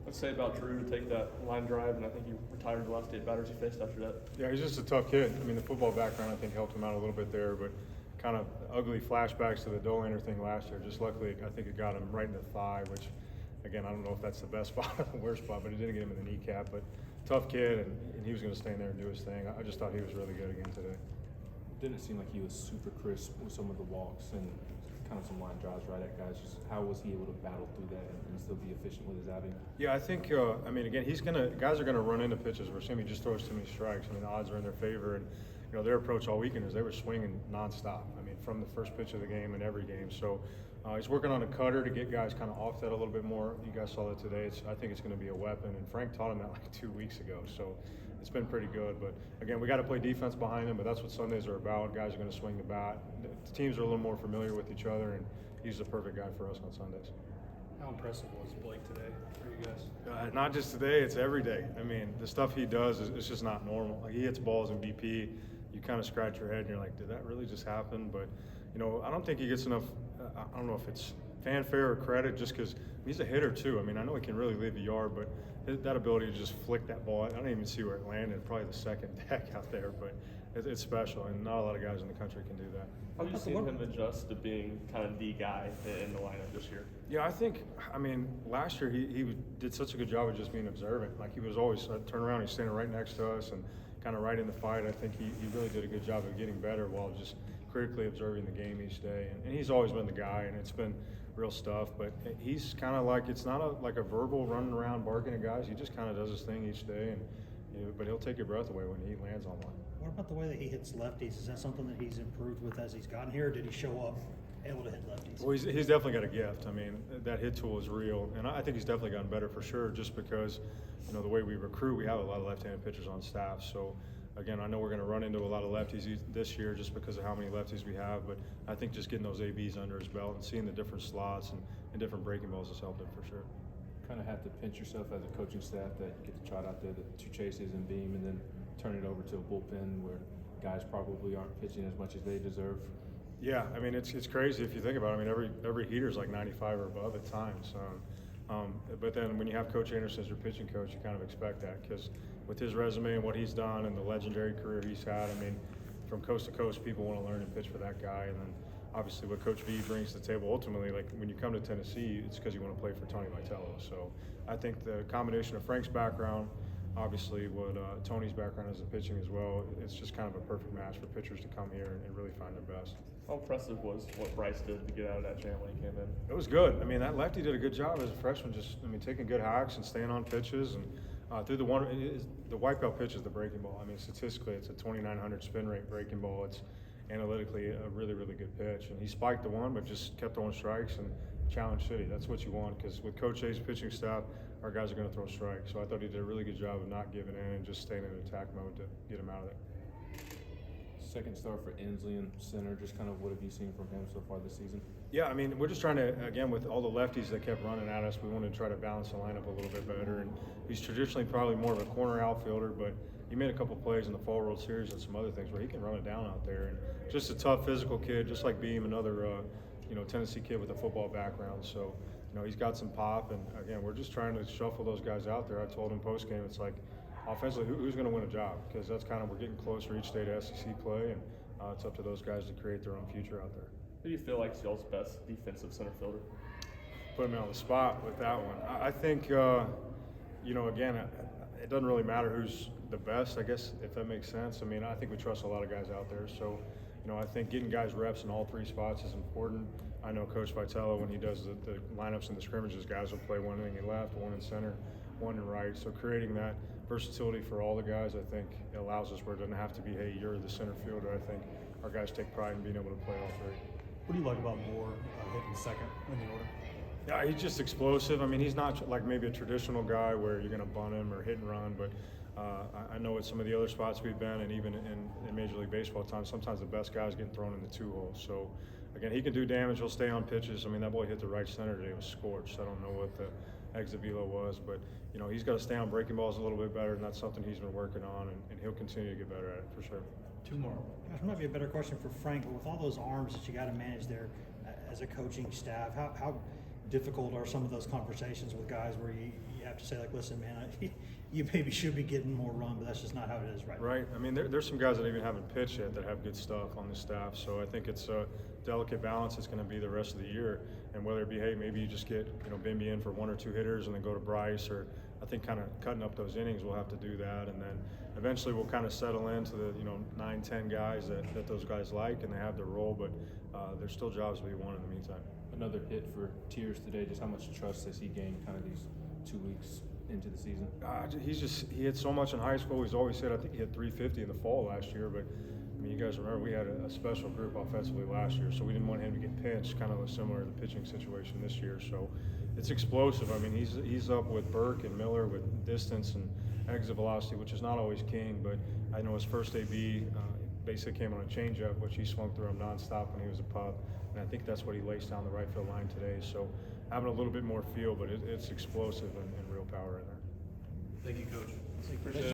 Let's say about Drew to take that line drive, and I think you retired the last 8 batters you faced after that. Yeah, he's just a tough kid. I mean, the football background I think helped him out a little bit there, but kind of ugly flashbacks to the Elander thing last year. Just luckily, I think it got him right in the thigh, which, again, I don't know if that's the best spot or the worst spot, but it didn't get him in the kneecap. But tough kid, and he was going to stand there and do his thing. I just thought he was really good again today. Didn't seem like he was super crisp with some of the walks and kind of some line drives right at guys. Just how was he able to battle through that and still be efficient with his outing? Yeah, I think. I mean, again, guys are gonna run into pitches where Sammy just throws too many strikes. I mean, the odds are in their favor, and their approach all weekend is they were swinging nonstop. I mean, from the first pitch of the game and every game. So he's working on a cutter to get guys kind of off that a little bit more. You guys saw that today. I think it's going to be a weapon, and Frank taught him that like 2 weeks ago. So it's been pretty good. But again, we got to play defense behind him. But that's what Sundays are about. Guys are going to swing the bat. The teams are a little more familiar with each other, and he's the perfect guy for us on Sundays. How impressive was Blake today for you guys? Not just today, it's every day. I mean, the stuff he does is just not normal. Like, he hits balls in BP, you kind of scratch your head and you're like, did that really just happen? But, I don't think he gets enough, I don't know if it's fanfare or credit, just because he's a hitter too. I mean, I know he can really leave the yard, but that ability to just flick that ball, I don't even see where it landed, probably the second deck out there, but it's special, and not a lot of guys in the country can do that. How have you seen him adjust to being kind of the guy in the lineup this year? Yeah, I mean, last year he did such a good job of just being observant. Like, he was always turn around, he's standing right next to us and kind of right in the fight. I think he really did a good job of getting better while just critically observing the game each day. And he's always been the guy, and it's been real stuff. But he's kind of like, it's not like a verbal running around barking at guys. He just kind of does his thing each day, and but he'll take your breath away when he lands on one. What about the way that he hits lefties? Is that something that he's improved with as he's gotten here, or did he show up able to hit lefties? Well, he's definitely got a gift. I mean, that hit tool is real, and I think he's definitely gotten better for sure, just because, the way we recruit, we have a lot of left-handed pitchers on staff. So, again, I know we're going to run into a lot of lefties this year just because of how many lefties we have, but I think just getting those ABs under his belt and seeing the different slots and different breaking balls has helped him for sure. Kind of have to pinch yourself as a coaching staff that you get to trot out there the 2 chases and beam, and then turn it over to a bullpen where guys probably aren't pitching as much as they deserve. Yeah, I mean, it's crazy if you think about it. I mean, every heater is like 95 or above at times. But then when you have Coach Anderson as your pitching coach, you kind of expect that, because with his resume and what he's done and the legendary career he's had, I mean, from coast to coast, people want to learn and pitch for that guy. And then obviously what Coach V brings to the table, ultimately, like when you come to Tennessee, it's because you want to play for Tony Vitello. So I think the combination of Frank's background, obviously what Tony's background is in pitching as well, it's just kind of a perfect match for pitchers to come here and really find their best. How impressive was what Bryce did to get out of that jam when he came in? It was good. I mean, that lefty did a good job as a freshman, taking good hacks and staying on pitches. And through the wipeout pitch is the breaking ball. I mean, statistically, it's a 2,900 spin rate breaking ball. It's analytically a really, really good pitch. And he spiked the one, but just kept throwing strikes and challenged City. That's what you want, because with Coach A's pitching staff, our guys are going to throw strikes. So I thought he did a really good job of not giving in and just staying in attack mode to get him out of there. Second start for Inslee in center. Just kind of what have you seen from him so far this season? Yeah, I mean, we're just trying to, again, with all the lefties that kept running at us, we wanted to try to balance the lineup a little bit better. And he's traditionally probably more of a corner outfielder, but he made a couple plays in the Fall World Series and some other things where he can run it down out there. And just a tough physical kid, just like Beam, another Tennessee kid with a football background. So, he's got some pop. And again, we're just trying to shuffle those guys out there. I told him post game, it's like, offensively, who's going to win a job? Because that's kind of, we're getting closer each day to SEC play, and it's up to those guys to create their own future out there. Who do you feel like is y'all's best defensive center fielder? Put me on the spot with that one. I think, again, it doesn't really matter who's the best, I guess, if that makes sense. I mean, I think we trust a lot of guys out there. So, I think getting guys reps in all 3 spots is important. I know Coach Vitello, when he does the lineups and the scrimmages, guys will play one in left, one in center, one in right. So creating that versatility for all the guys, I think, allows us where it doesn't have to be, hey, you're the center fielder. I think our guys take pride in being able to play all 3. What do you like about Moore hitting second in the order? Yeah, he's just explosive. I mean, he's not like maybe a traditional guy where you're going to bunt him or hit and run, but I know at some of the other spots we've been, and even in Major League Baseball times, sometimes the best guys getting thrown in the 2-hole. So, again, he can do damage. He'll stay on pitches. I mean, that boy hit the right center today. It was scorched. I don't know what the exit velo was, but, he's got to stay on breaking balls a little bit better, and that's something he's been working on, and he'll continue to get better at it for sure. 2 more. Gosh, might be a better question for Frank, but with all those arms that you got to manage there as a coaching staff, how difficult are some of those conversations with guys where you have to say, like, listen, man, you maybe should be getting more run, but that's just not how it is right now. Right. I mean, there's some guys that even haven't pitched yet that have good stuff on the staff. So I think it's a delicate balance. It's going to be the rest of the year. And whether it be, hey, maybe you just get, Bimby in for 1 or 2 hitters and then go to Bryce, or I think kind of cutting up those innings, we'll have to do that. And then eventually we'll kind of settle into the, 9, 10 guys that those guys like, and they have their role. But there's still jobs to be won in the meantime. Another hit for Tiers today. Just how much trust has he gained kind of these 2 weeks into the season? He hit so much in high school. He's always hit, I think he hit 350 in the fall last year, but I mean, you guys remember we had a special group offensively last year, so we didn't want him to get pinched, kind of similar to the pitching situation this year. So it's explosive. I mean, he's up with Burke and Miller with distance and exit velocity, which is not always king, but I know his first AB basically came on a changeup, which he swung through him nonstop when he was a pup, and I think that's what he laced down the right field line today. So having a little bit more feel, but it's explosive and real power in there. Thank you, Coach. Appreciate it.